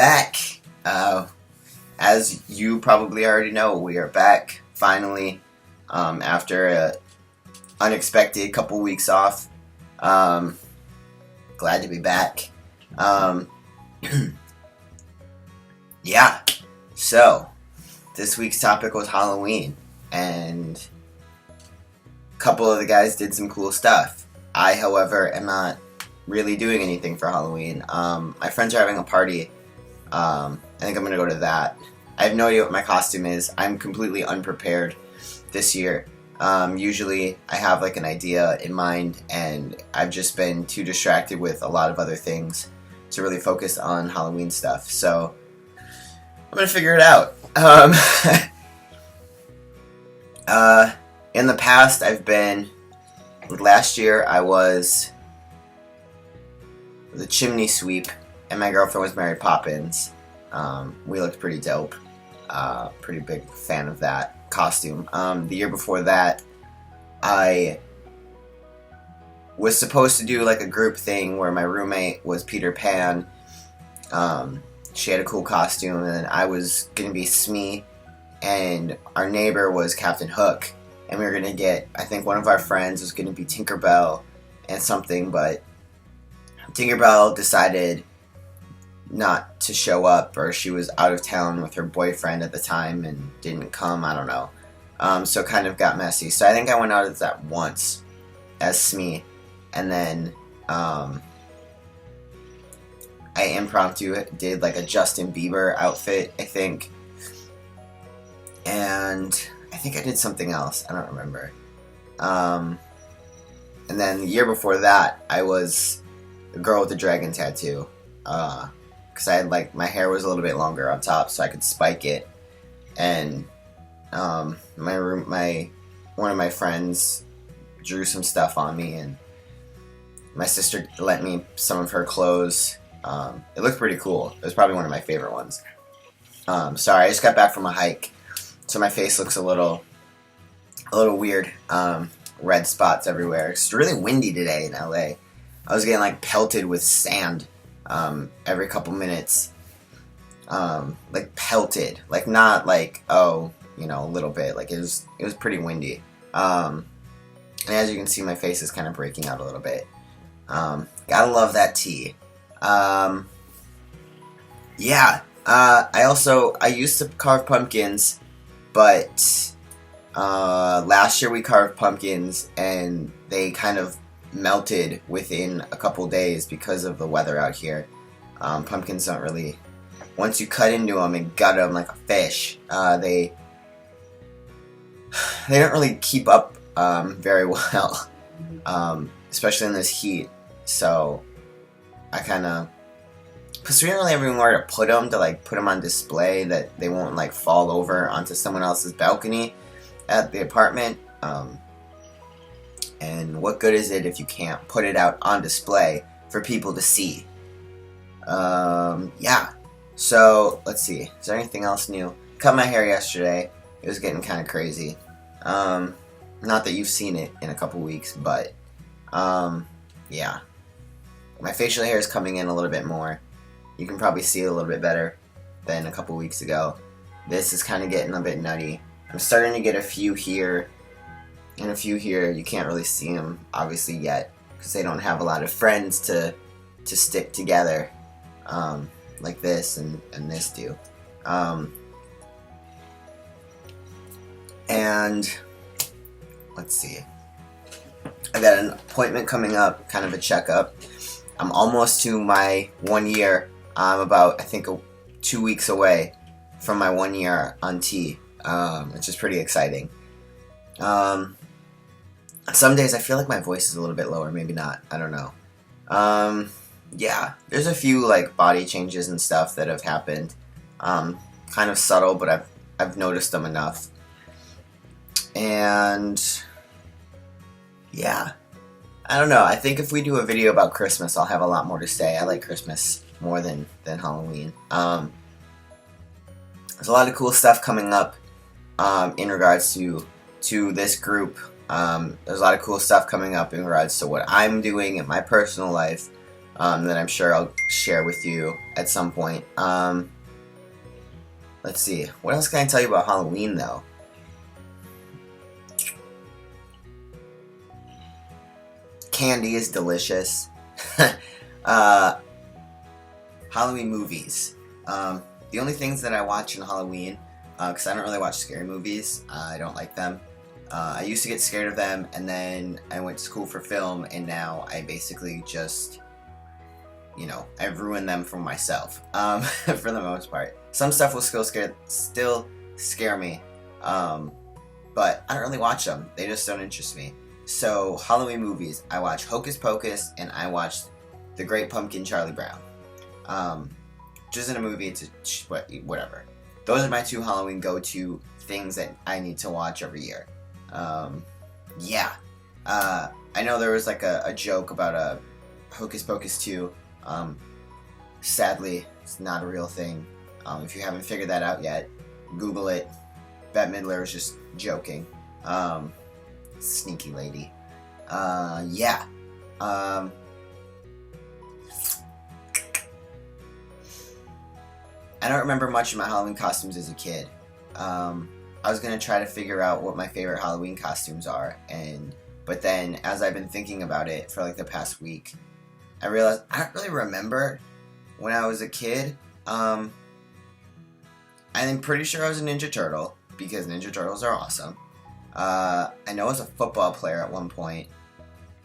back. As you probably already know, we are back finally after a unexpected couple weeks off. Glad to be back. Yeah. So this week's topic was Halloween, and a couple of the guys did some cool stuff. I, however, am not really doing anything for Halloween. My friends are having a party. I think I'm gonna go to that. I have no idea what my costume is. I'm completely unprepared this year. Usually I have like an idea in mind, and I've just been too distracted with a lot of other things to really focus on Halloween stuff. So I'm gonna figure it out. In the past, last year I was the chimney sweep, and my girlfriend was Mary Poppins. We looked pretty dope. Pretty big fan of that costume. The year before that, I was supposed to do like a group thing where my roommate was Peter Pan. She had a cool costume, and then I was gonna be Smee, and our neighbor was Captain Hook, and we were gonna get, I think one of our friends was gonna be Tinkerbell and something, but Tinkerbell decided not to show up, or she was out of town with her boyfriend at the time and didn't come, I don't know. So it kind of got messy. So I think I went out as that once as Smee, and then I impromptu did like a Justin Bieber outfit, I think. And I think I did something else. I don't remember. And then the year before that, I was the girl with the dragon tattoo. Because I had like, my hair was a little bit longer on top, so I could spike it. And one of my friends drew some stuff on me, and my sister lent me some of her clothes. It looked pretty cool. It was probably one of my favorite ones. Sorry, I just got back from a hike, so my face looks a little weird. Red spots everywhere. It's really windy today in LA. I was getting like pelted with sand every couple minutes. Like pelted, like not like a little bit. Like it was pretty windy. And as you can see, my face is kind of breaking out a little bit. Gotta love that tea. Yeah. I used to carve pumpkins, but last year we carved pumpkins and they kind of melted within a couple days because of the weather out here. Pumpkins don't really, once you cut into them and gut them like a fish, they don't really keep up very well, especially in this heat. So I kind of, because we don't really have anywhere to put them on display that they won't like fall over onto someone else's balcony at the apartment. And what good is it if you can't put it out on display for people to see? Yeah. So let's see. Is there anything else new? Cut my hair yesterday. It was getting kind of crazy. Not that you've seen it in a couple weeks, but yeah. My facial hair is coming in a little bit more. You can probably see it a little bit better than a couple weeks ago. This is kind of getting a bit nutty. I'm starting to get a few here and a few here. You can't really see them obviously yet because they don't have a lot of friends to stick together like this and this do. And let's see. I got an appointment coming up, kind of a checkup. I'm almost to my 1 year. I'm about, I think, 2 weeks away from my 1 year on T, which is pretty exciting. Some days I feel like my voice is a little bit lower, maybe not, I don't know. Yeah, there's a few like body changes and stuff that have happened. Kind of subtle, but I've noticed them enough. And yeah, I don't know. I think if we do a video about Christmas, I'll have a lot more to say. I like Christmas more than Halloween. There's a lot of cool stuff coming up in regards to this group. There's a lot of cool stuff coming up in regards to what I'm doing in my personal life. that I'm sure I'll share with you at some point. Let's see. What else can I tell you about Halloween, though? Candy is delicious. Halloween movies. The only things that I watch in Halloween, because I don't really watch scary movies, I don't like them. I used to get scared of them, and then I went to school for film, and now I basically just, I've ruined them for myself, for the most part. Some stuff will still scare me, but I don't really watch them. They just don't interest me. So, Halloween movies, I watch Hocus Pocus, and I watch The Great Pumpkin, Charlie Brown. Which isn't a movie, it's whatever. Those are my two Halloween go-to things that I need to watch every year. Yeah. I know there was like a joke about Hocus Pocus 2. Sadly, it's not a real thing. If you haven't figured that out yet, Google it. Bette Midler was just joking. Sneaky lady. Yeah. I don't remember much of my Halloween costumes as a kid. I was gonna try to figure out what my favorite Halloween costumes are, but then as I've been thinking about it for like the past week, I realized I don't really remember when I was a kid. I'm pretty sure I was a Ninja Turtle because Ninja Turtles are awesome. I know I was a football player at one point.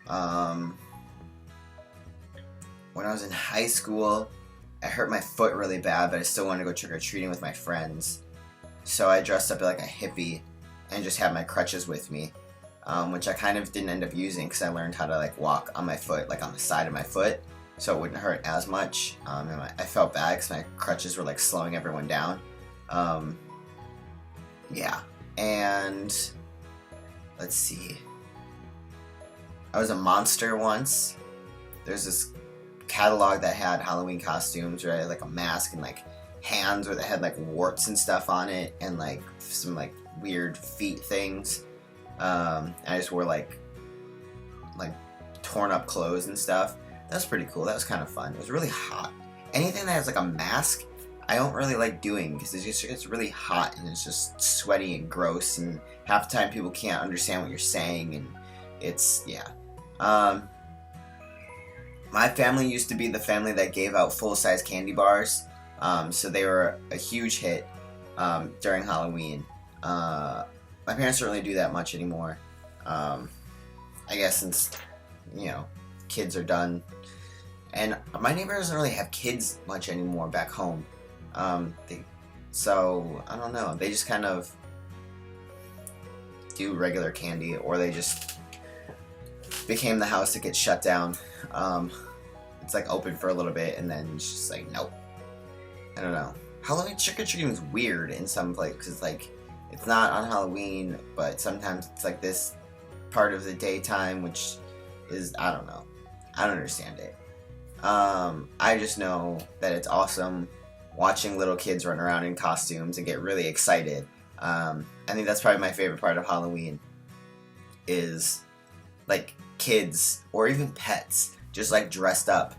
When I was in high school, I hurt my foot really bad, but I still wanted to go trick-or-treating with my friends. So I dressed up like a hippie and just had my crutches with me, which I kind of didn't end up using because I learned how to like walk on my foot, like on the side of my foot, so it wouldn't hurt as much. And I felt bad because my crutches were like slowing everyone down. Yeah, and let's see. I was a monster once. There's this catalog that had Halloween costumes where I had like a mask and like hands where they had like warts and stuff on it and like some like weird feet things. I just wore like torn up clothes and stuff. That was pretty cool. That was kind of fun. It was really hot. Anything that has like a mask, I don't really like doing because it's really hot and it's just sweaty and gross, and half the time people can't understand what you're saying, and it's, yeah. My family used to be the family that gave out full-size candy bars, so they were a huge hit during Halloween. My parents don't really do that much anymore. I guess since, kids are done. And my neighbor doesn't really have kids much anymore back home. So, I don't know. They just kind of do regular candy, or they just became the house that gets shut down. It's like open for a little bit and then it's just like, nope. I don't know. Halloween trick-or-treating is weird in some places. Like, it's not on Halloween, but sometimes it's like this part of the daytime, which is, I don't know. I don't understand it. I just know that it's awesome watching little kids run around in costumes and get really excited. I think that's probably my favorite part of Halloween is like kids or even pets just like dressed up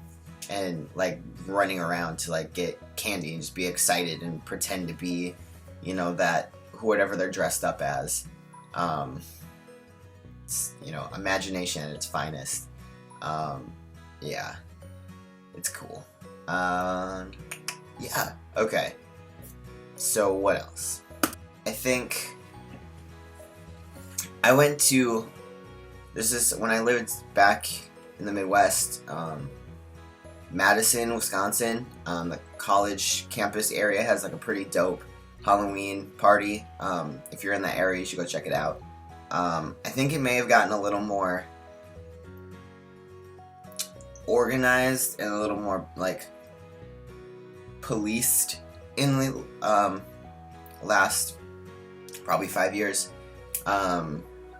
and like running around to like get candy and just be excited and pretend to be, that whatever they're dressed up as. It's, imagination at its finest. Yeah, it's cool. Yeah, okay. So what else? I think I went to, when I lived back in the Midwest, Madison, Wisconsin, the college campus area has like a pretty dope Halloween party. If you're in that area, you should go check it out. I think it may have gotten a little more organized and a little more like policed in the last probably 5 years.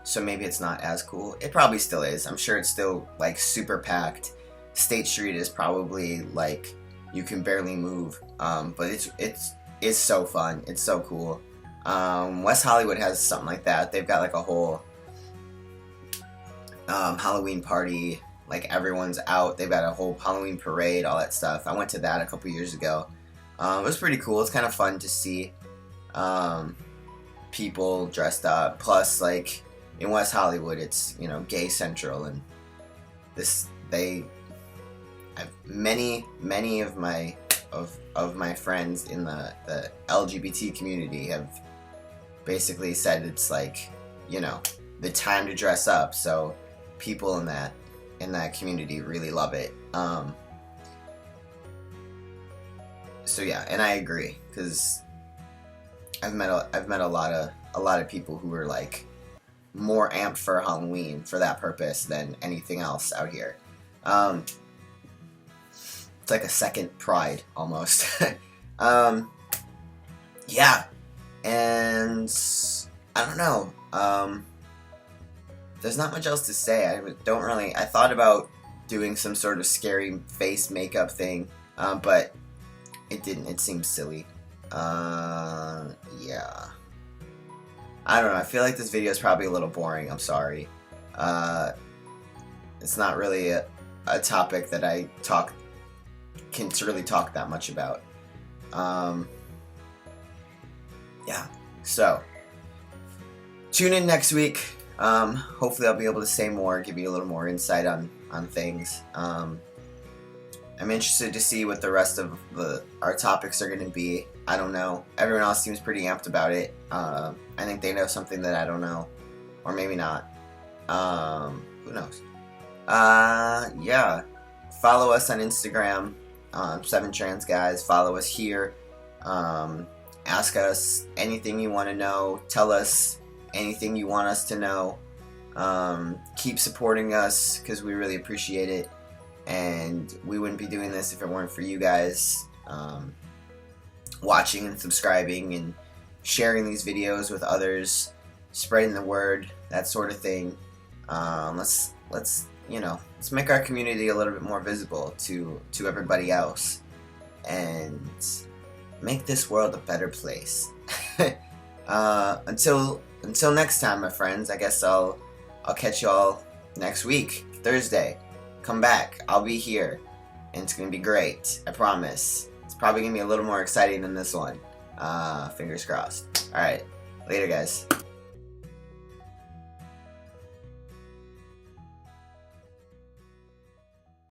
So maybe it's not as cool. It probably still is. I'm sure it's still like super packed. State Street is probably like you can barely move. But it's so fun. It's so cool. West Hollywood has something like that. They've got like a whole Halloween party like everyone's out. They've got a whole Halloween parade, all that stuff. I went to that a couple years ago. It was pretty cool. It's kind of fun to see people dressed up. Plus, like in West Hollywood, it's, you know, gay central, and many of my friends in the LGBT community have basically said it's like, you know, the time to dress up. So people in that community really love it. So yeah, and I agree, because I've met a lot of people who are like more amped for Halloween for that purpose than anything else out here. It's like a second Pride almost. Yeah, and I don't know. There's not much else to say. I thought about doing some sort of scary face makeup thing, but it didn't. It seemed silly. Yeah. I don't know. I feel like this video is probably a little boring. I'm sorry. It's not really a topic that I can really talk that much about. Yeah. So tune in next week. Hopefully I'll be able to say more, give you a little more insight on things. I'm interested to see what the rest of our topics are going to be. I don't know. Everyone else seems pretty amped about it. I think they know something that I don't know. Or maybe not. Who knows? Yeah. Follow us on Instagram, 7transguys. Follow us here. Ask us anything you want to know. Tell us anything you want us to know. Keep supporting us, because we really appreciate it. And we wouldn't be doing this if it weren't for you guys watching and subscribing and sharing these videos with others, spreading the word, that sort of thing. Let's make our community a little bit more visible to everybody else, and make this world a better place. Until next time, my friends. I guess I'll catch y'all next week, Thursday. Come back. I'll be here, and it's gonna be great. I promise. It's probably gonna be a little more exciting than this one. Fingers crossed. All right. Later, guys.